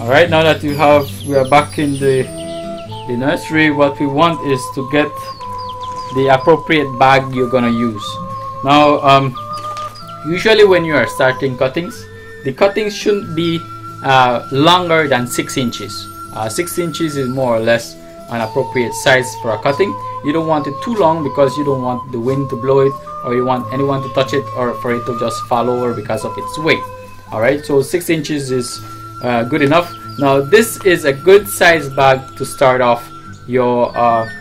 Alright, now that we are back in the nursery, what we want is to get the appropriate bag you're gonna use. Now usually when you are starting cuttings, the cuttings shouldn't be longer than 6 inches. 6 inches is more or less an appropriate size for a cutting. You don't want it too long because you don't want the wind to blow it, or you want anyone to touch it, or for it to just fall over because of its weight. Alright, so 6 inches is good enough. Now this is a good size bag to start off your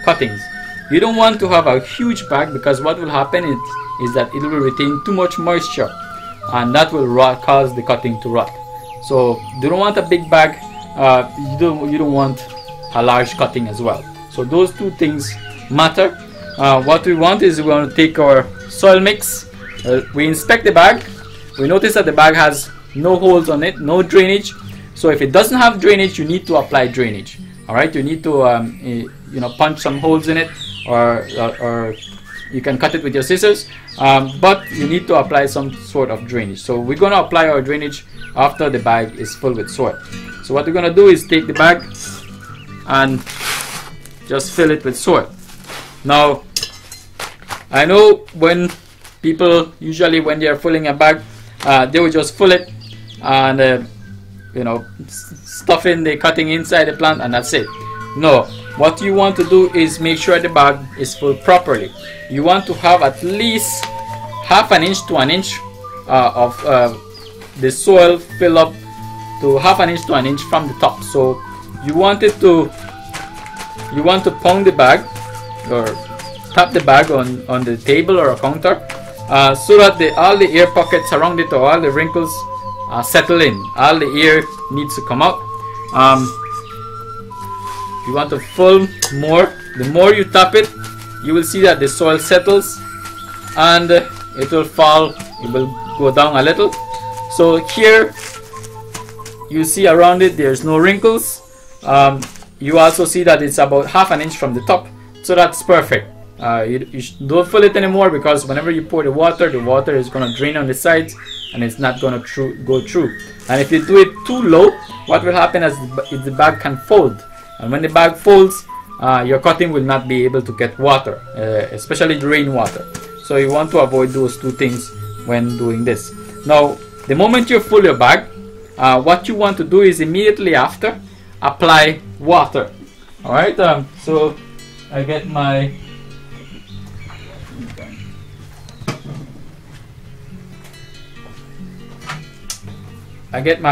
cuttings. You don't want to have a huge bag, because what will happen is that it will retain too much moisture, and that will cause the cutting to rot. So you don't want a big bag. You don't want a large cutting as well. So those two things matter. What we want is we want to take our soil mix. We inspect the bag. We notice that the bag has no holes on it, no drainage. So if it doesn't have drainage, you need to apply drainage. All right, you need to punch some holes in it, or you can cut it with your scissors, but you need to apply some sort of drainage. So we're going to apply our drainage after the bag is full with soil. So what we're going to do is take the bag and just fill it with soil. Now I know when people usually, when they are filling a bag, they will just fill it and stuff in the cutting inside the plant, and that's it. No, what you want to do is make sure the bag is full properly. You want to have at least half an inch to an inch of the soil fill up to half an inch to an inch from the top. So you want to pound the bag or tap the bag on the table or a counter, so that all the air pockets around it, or all the wrinkles, settle in. All the air needs to come out. You want to fill more. The more you tap it, you will see that the soil settles and it will fall. It will go down a little. So here you see around it there's no wrinkles. You also see that it's about half an inch from the top, so that's perfect. You don't fill it anymore, because whenever you pour the water is going to drain on the sides and it's not going to go through. And if you do it too low, what will happen is the bag can fold, and when the bag folds, your cutting will not be able to get water, especially the rainwater. So you want to avoid those two things when doing this. Now the moment you fill your bag, what you want to do is immediately after apply water. Alright, so I get my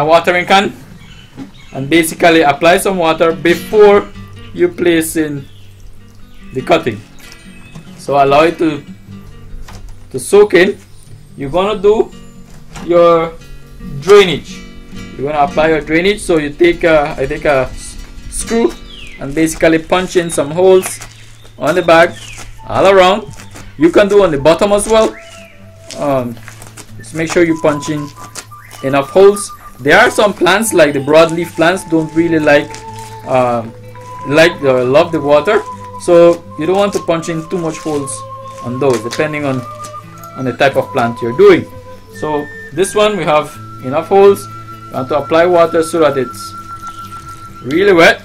watering can and basically apply some water before you place in the cutting. So allow it to soak in. You're gonna do your drainage. You're gonna apply your drainage. So you take I take a screw and basically punch in some holes on the bag all around. You can do on the bottom as well. Just make sure you punch in enough holes. There are some plants, like the broadleaf plants, don't really love the water, so you don't want to punch in too much holes on those, depending on the type of plant you're doing. So this one, we have enough holes. You want to apply water so that it's really wet.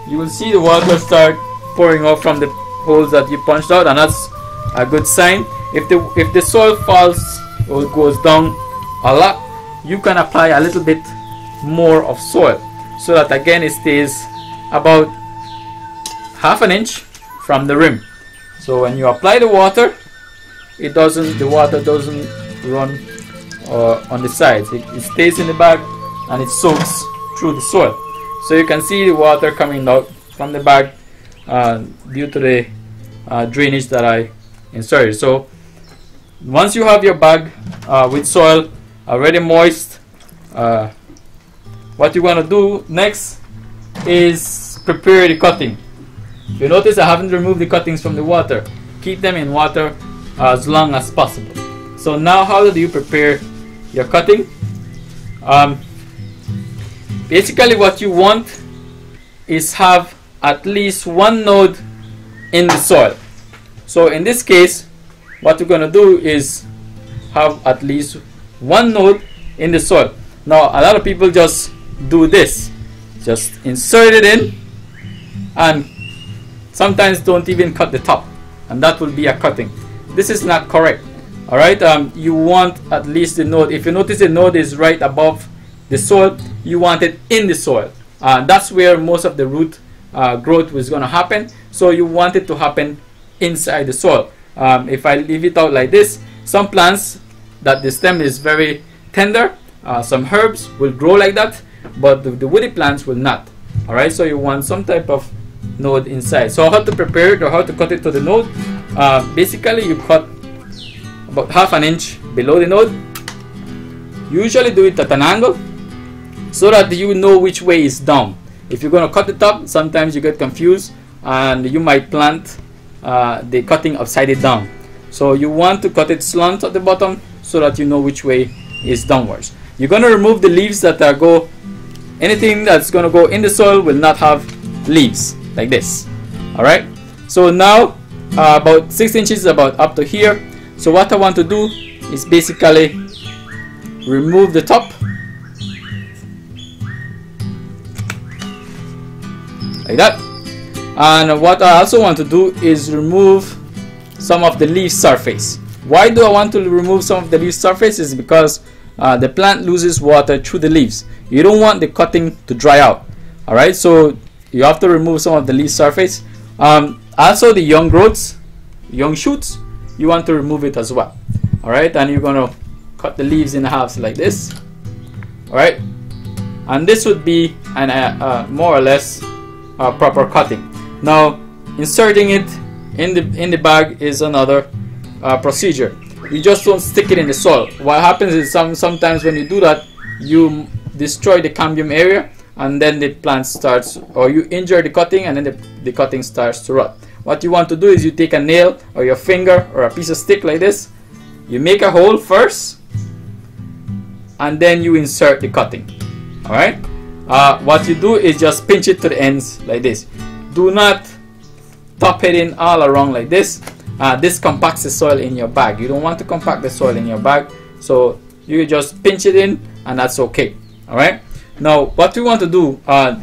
You will see the water start pouring out from the holes that you punched out, and that's a good sign. If the soil falls or goes down a lot, you can apply a little bit more of soil, so that again it stays about half an inch from the rim. So when you apply the water, the water doesn't run on the sides. It stays in the bag and it soaks through the soil. So you can see the water coming out from the bag due to the drainage that I inserted. So once you have your bag with soil already moist, what you want to do next is prepare the cutting. You notice I haven't removed the cuttings from the water. Keep them in water as long as possible. So now, how do you prepare your cutting? Basically what you want is have at least one node in the soil. So in this case, what we're going to do is have at least one node in the soil. Now a lot of people just do this. Just insert it in, and sometimes don't even cut the top, and that will be a cutting. This is not correct. All right, you want at least the node. If you notice the node is right above the soil, you want it in the soil. That's where most of the root growth was going to happen. So you want it to happen inside the soil. If I leave it out like this, some plants that the stem is very tender, some herbs will grow like that, but the woody plants will not. All right, so you want some type of node inside. So how to prepare it or how to cut it to the node? Basically, you cut about ½ inch below the node. Usually do it at an angle so that you know which way is down. If you're going to cut the top, sometimes you get confused and you might plant the cutting upside it down. So you want to cut it slant at the bottom so that you know which way is downwards. You're going to remove the leaves that go, anything that's going to go in the soil will not have leaves like this. All right, so now about 6 inches is about up to here. So what I want to do is basically remove the top like that, and what I also want to do is remove some of the leaf surface. Why do I want to remove some of the leaf surface? Is because the plant loses water through the leaves. You don't want the cutting to dry out. All right, so you have to remove some of the leaf surface. Also the young growths, young shoots, you want to remove it as well. All right, and you're going to cut the leaves in halves like this. All right, and this would be an more or less proper cutting. Now inserting it in the bag is another procedure. You just don't stick it in the soil. What happens is sometimes when you do that, you destroy the cambium area, and then the plant starts, or you injure the cutting, and then the cutting starts to rot. What you want to do is you take a nail or your finger or a piece of stick like this. You make a hole first, and then you insert the cutting. All right. What you do is just pinch it to the ends like this. Do not top it in all around like this. This compacts the soil in your bag. You don't want to compact the soil in your bag, so you just pinch it in, and that's okay. All right. Now what we want to do,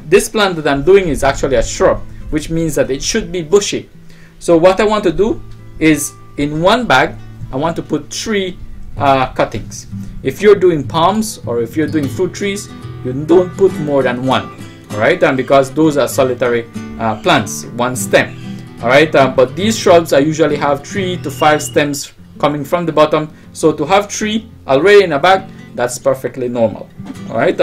this plant that I'm doing is actually a shrub, which means that it should be bushy. So what I want to do is, in one bag I want to put 3 cuttings. If you're doing palms or if you're doing fruit trees, you don't put more than 1. All right, and because those are solitary plants, 1 stem. All right, but these shrubs I usually have 3 to 5 stems coming from the bottom. So to have 3 already in a bag, that's perfectly normal. All right,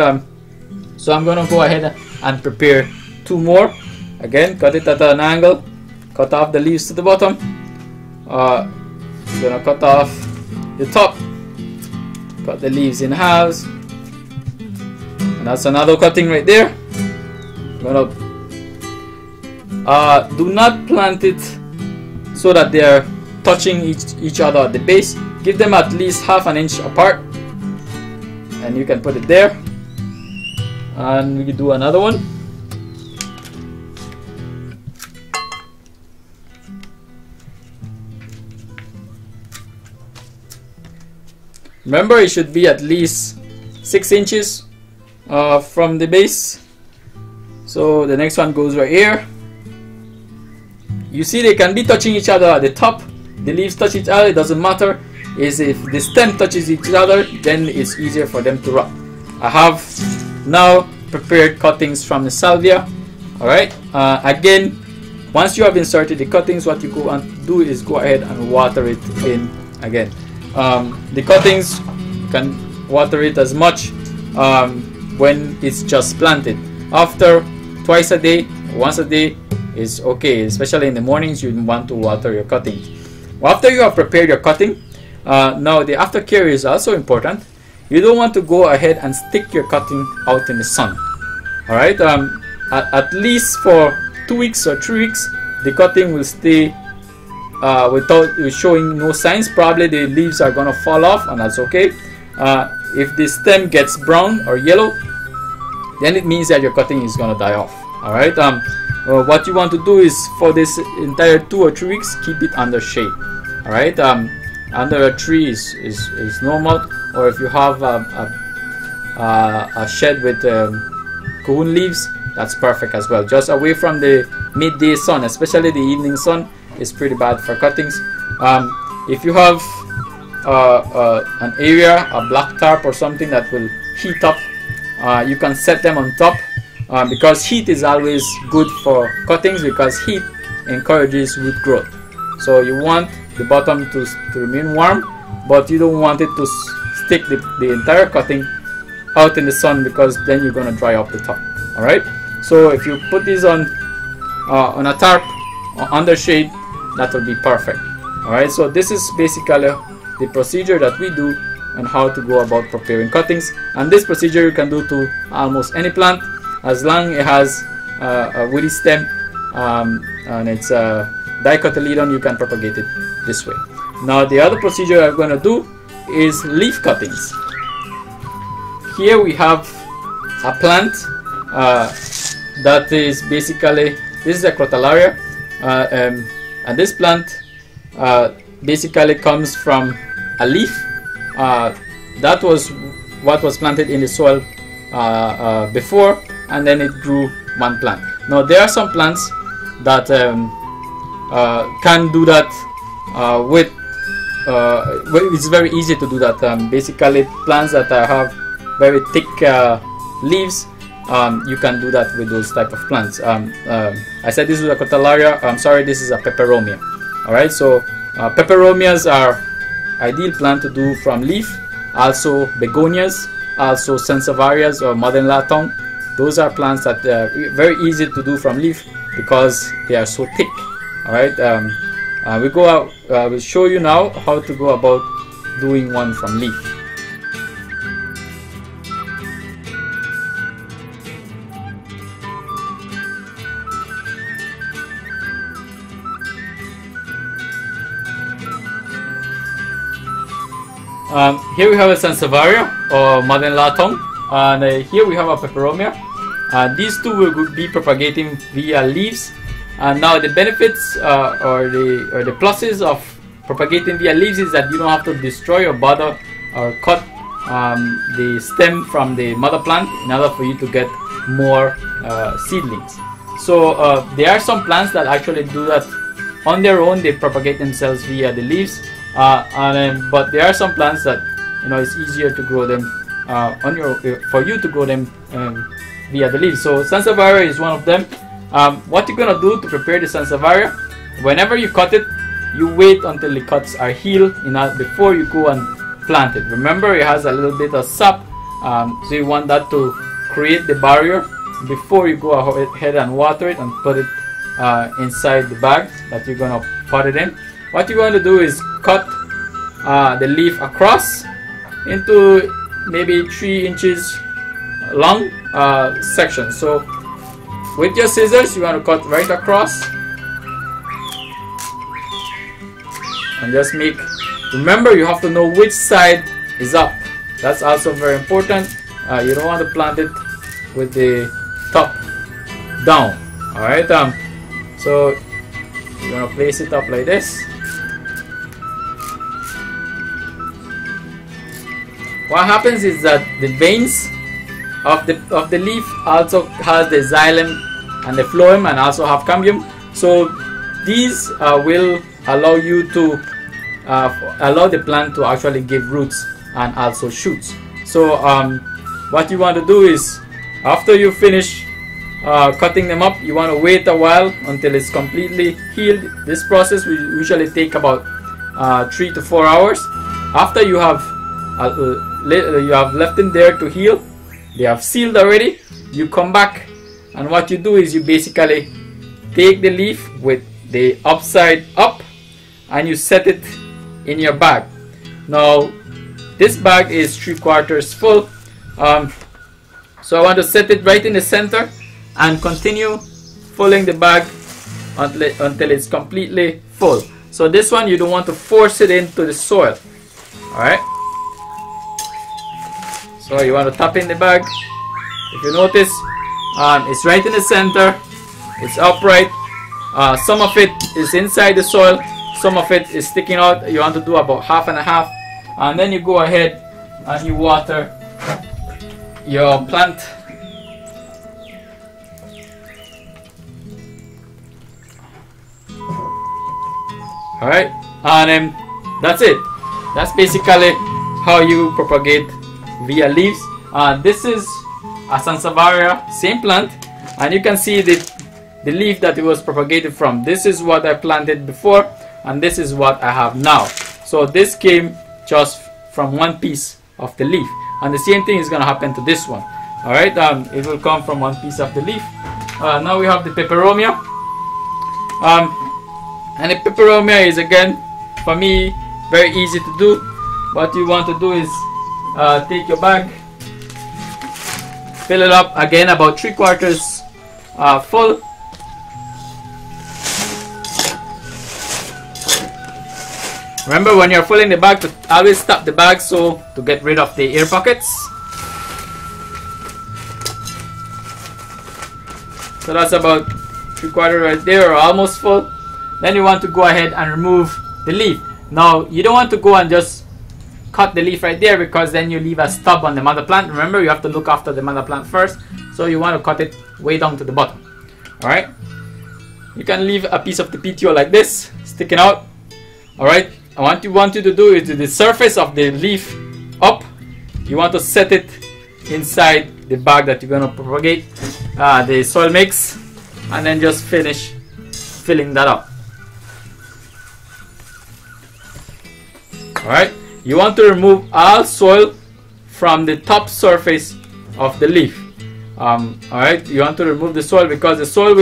so I'm gonna go ahead and prepare 2 more. Again, cut it at an angle, cut off the leaves to the bottom. Gonna cut off the top, cut the leaves in halves, and that's another cutting right there. Gonna do not plant it so that they are touching each other at the base. Give them at least ½ inch apart, and you can put it there. And we do another one. Remember, it should be at least 6 inches from the base. So the next one goes right here. You see, they can be touching each other at the top. The leaves touch each other, it doesn't matter. Is if the stem touches each other, then it's easier for them to rot. I have now prepared cuttings from the salvia. All right. Again, once you have inserted the cuttings, what you go and do is go ahead and water it in again. The cuttings, you can water it as much when it's just planted. After twice a day, once a day is okay, especially in the mornings. You want to water your cuttings. After you have prepared your cutting, now the aftercare is also important. You don't want to go ahead and stick your cutting out in the sun. All right, at least for 2 weeks or 3 weeks, the cutting will stay without showing no signs. Probably the leaves are gonna fall off, and that's okay. If the stem gets brown or yellow, then it means that your cutting is gonna die off. All right. What you want to do is, for this entire 2 or 3 weeks, keep it under shade. All right. Under a tree is normal, or if you have a shed with cocoon leaves, that's perfect as well. Just away from the midday sun, especially the evening sun is pretty bad for cuttings. If you have an area, a black tarp or something that will heat up, you can set them on top, because heat is always good for cuttings, because heat encourages root growth. So you want the bottom to remain warm, but you don't want it to stick the entire cutting out in the sun, because then you're going to dry up the top. Alright, so if you put these on a tarp or under shade, that will be perfect. Alright, so this is basically the procedure that we do and how to go about preparing cuttings. And this procedure you can do to almost any plant, as long as it has a woody stem and it's dicotyledon, you can propagate it this way. Now the other procedure I'm going to do is leaf cuttings. Here we have a plant that is basically, this is a crotalaria, and this plant basically comes from a leaf that was what was planted in the soil before, and then it grew one plant. Now there are some plants that can do that with it's very easy to do that. Basically plants that have very thick leaves, you can do that with those type of plants. I said this is a crotalaria, I'm sorry, this is a peperomia. Alright, so peperomias are ideal plant to do from leaf. Also begonias, also sansevieras or modern latong. Those are plants that are very easy to do from leaf because they are so thick. Alright, we'll show you now how to go about doing one from leaf. Here we have a sansevieria or modern latong, and here we have a peperomia. These two will be propagating via leaves. And now the benefits or the pluses of propagating via leaves is that you don't have to destroy or bother or cut the stem from the mother plant in order for you to get more seedlings. So there are some plants that actually do that on their own. They propagate themselves via the leaves, but there are some plants that it's easier to grow them for you to grow them via the leaves. So sansevieria is one of them. What you're gonna do to prepare the sansevieria, whenever you cut it, you wait until the cuts are healed before you go and plant it. Remember, it has a little bit of sap, so you want that to create the barrier before you go ahead and water it and put it inside the bag that you're gonna pot it in. What you're going to do is cut the leaf across into maybe 3 inches long sections. So with your scissors, you want to cut right across and just remember, you have to know which side is up. That's also very important. You don't want to plant it with the top down. Alright, so you're going to place it up like this. What happens is that the veins of the leaf also has the xylem and the phloem and also have cambium. So these will allow you to allow the plant to actually give roots and also shoots. So what you want to do is, after you finish cutting them up, you want to wait a while until it's completely healed. This process will usually take about 3 to 4 hours. After you have left them there to heal, they have sealed already, you come back and what you do is you basically take the leaf with the upside up and you set it in your bag. Now this bag is 3/4 full, so I want to set it right in the center and continue filling the bag until it's completely full. So this one, you don't want to force it into the soil. Alright, so you want to tap in the bag. If you notice, it's right in the center, it's upright. Some of it is inside the soil, some of it is sticking out. You want to do about half and a half, and then you go ahead and you water your plant Alright, and that's it. That's basically how you propagate via leaves. This is a Sansevieria, same plant, and you can see the leaf that it was propagated from. This is what I planted before, and this is what I have now. So this came just from one piece of the leaf, and the same thing is going to happen to this one. Alright, it will come from one piece of the leaf. Now we have the peperomia, and the peperomia is, again, for me, very easy to do. What you want to do is take your bag, fill it up, again about 3/4 full. Remember, when you're filling the bag, to always stop the bag so to get rid of the air pockets. So that's about 3/4 right there, or almost full. Then you want to go ahead and remove the leaf. Now you don't want to go and just cut the leaf right there, because then you leave a stub on the mother plant. Remember, you have to look after the mother plant first, so you want to cut it way down to the bottom. Alright, you can leave a piece of the PTO like this sticking out. Alright, and what you want you to do is, to the surface of the leaf up, you want to set it inside the bag that you're going to propagate the soil mix, and then just finish filling that up. Alright, you want to remove all soil from the top surface of the leaf. Alright, you want to remove the soil, because the soil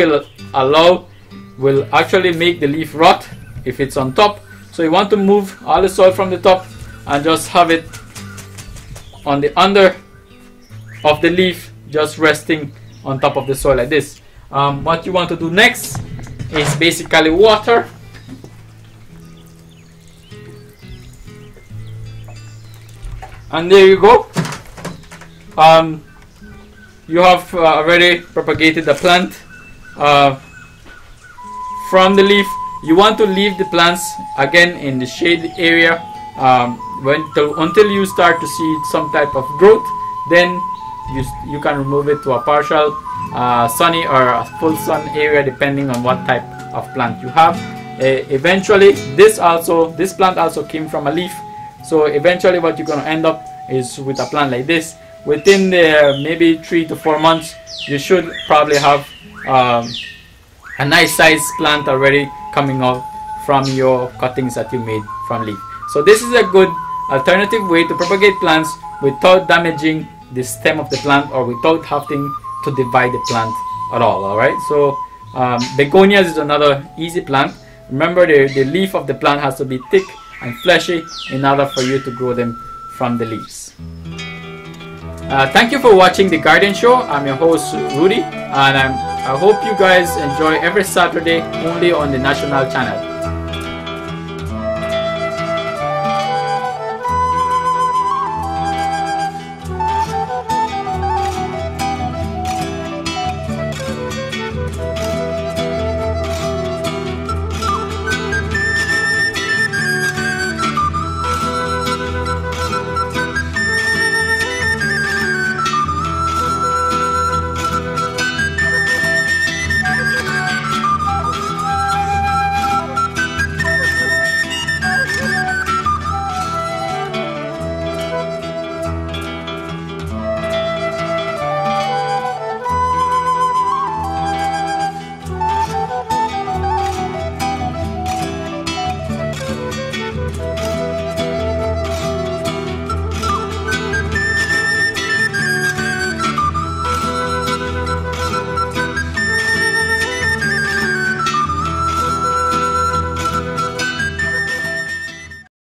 will actually make the leaf rot if it's on top. So you want to move all the soil from the top and just have it on the under of the leaf, just resting on top of the soil like this. What you want to do next is basically water. And there you go. You have already propagated the plant from the leaf. You want to leave the plants again in the shade area until you start to see some type of growth. Then you can remove it to a partial sunny or a full sun area, depending on what type of plant you have. Eventually, this plant also came from a leaf. So eventually what you're going to end up is with a plant like this. Within the maybe 3 to 4 months, you should probably have a nice size plant already coming out from your cuttings that you made from leaf. So this is a good alternative way to propagate plants without damaging the stem of the plant, or without having to divide the plant at all. Alright, so begonias is another easy plant. Remember, the leaf of the plant has to be thick and fleshy in order for you to grow them from the leaves. Thank you for watching the Garden Show. I'm your host Rudy, and I hope you guys enjoy every Saturday only on the national channel.